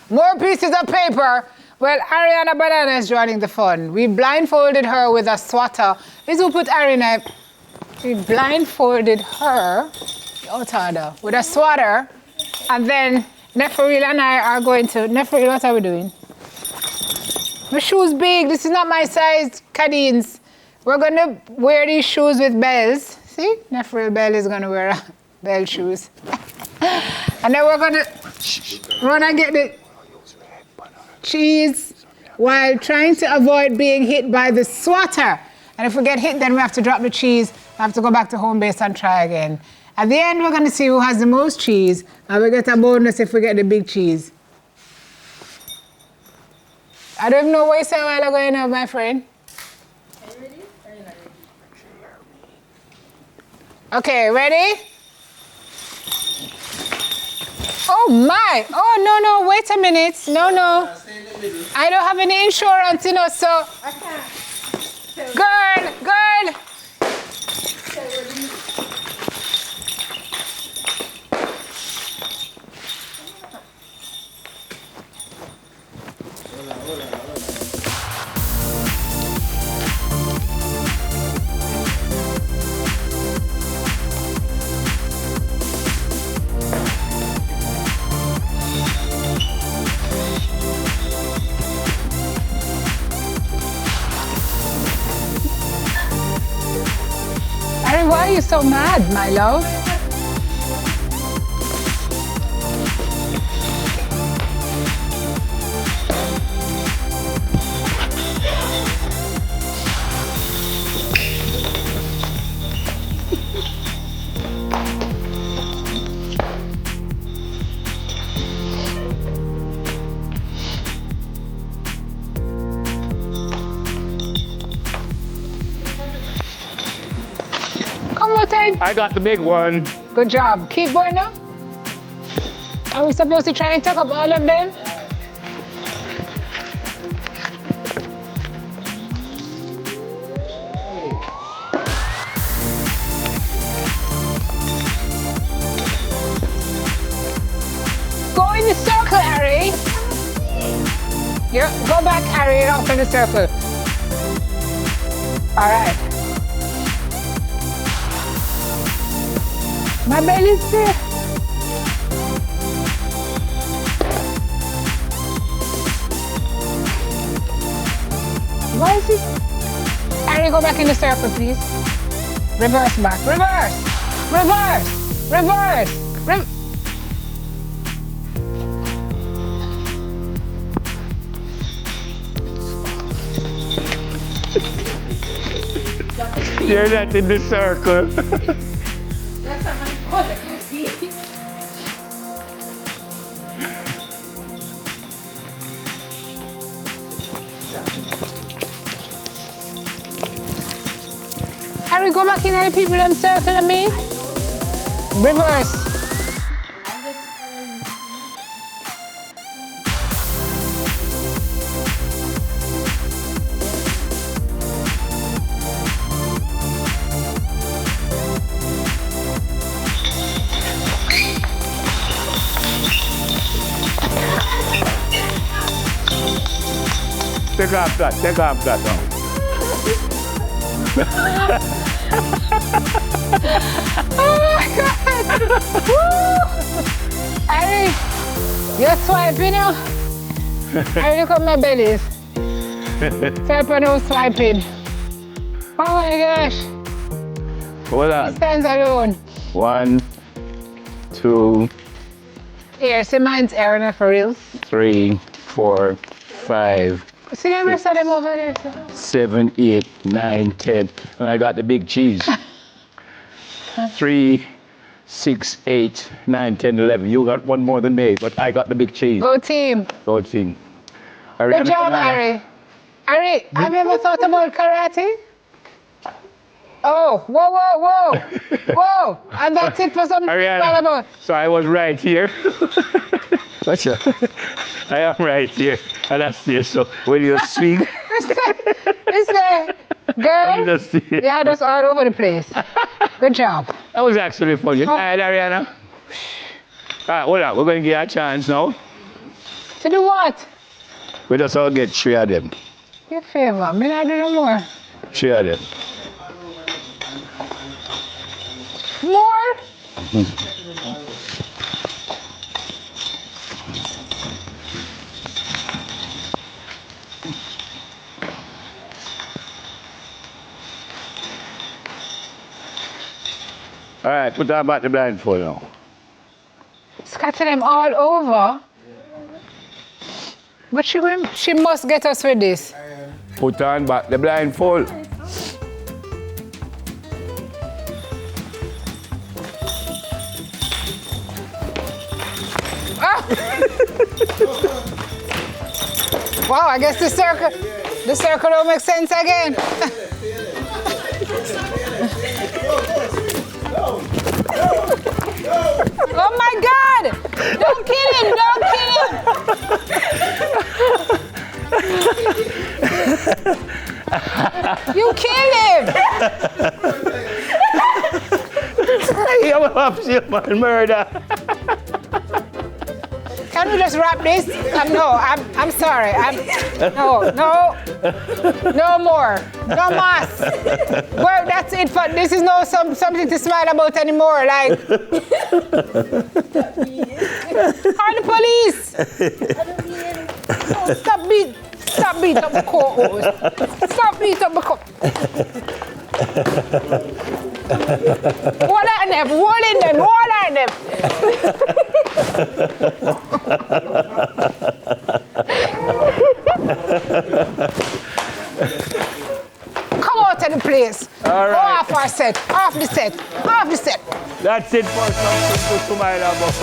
More pieces of paper. Well, Ariana Banana is joining the fun. We blindfolded her with a swatter. This will put Ariana. We blindfolded her with a swatter. And then Neferil and I are going to. Neferil, what are we doing? My shoes big. This is not my size, Cadines. We're going to wear these shoes with bells. See? Neferil Bell is going to wear bell shoes. And then we're going to run and get the cheese while trying to avoid being hit by the swatter. And if we get hit, then we have to drop the cheese. We have to go back to home base and try again. At the end, we're going to see who has the most cheese, and we get a bonus if we get the big cheese. I don't know what you said a while ago, you know, my friend. Are you ready? Are you not ready? Okay, ready? Oh my! Oh no, wait a minute. No. I don't have any insurance, you know, so. I can't. Girl! Why are you so mad, my love? I got the big one. Good job. Keep going now. Are we supposed to try and tuck up all of them? Go in the circle, Harry. Go back, Harry, and off in the circle. All right. My belly's there. Why is it? Harry, go back in the circle, please. Reverse back. Reverse. You're not in the circle. I can't see it. Harry, go back in and the people them circling me. Reverse. Take off that now. Oh my God! Woo! Harry, you're swiping now. Harry, look at my bellies. Step on those swiping. Oh my gosh. Hold on. He stands alone. 1, 2. Here, see mine's Aaron for real. 3, 4, 5. See the rest of them over there. 7, 8, 9, 10. And I got the big cheese. 3, 6, 8, 9, 10, 11. You got one more than me, but I got the big cheese. Go team. Go team. Good job, Harry. Harry, have you ever thought about karate? Oh, whoa, whoa, whoa. Whoa. And that's it for something Ariana, about. so I was right here. Gotcha. I am right here. And that's it. So when you speak, It's there. Girl, just see it. you had us all over the place. Good job. That was actually funny. All right, Ariana. All right, hold on. We're going to give you a chance now. To do what? We just all get 3 of them. Your favor. Me not do no more. 3 of them. More? All right, put that back the blindfold now. Scatter them all over. But she must get us with this. Put on back the blindfold. Ah! Wow, I guess the circle don't make sense again. Oh my God! Don't kill him! Don't kill him! You killed him! I'm a murder. Can we just wrap this? No, I'm sorry. No more. No mas. Well, that's it for, this is no something to smile about anymore. Like, call the police. Oh, stop beat up the co-host. Stop beat up the Hold on them, hold in them, hold on them. Come out of the place. All right. Go off our set, off the set, off the set. That's it for something to smile about.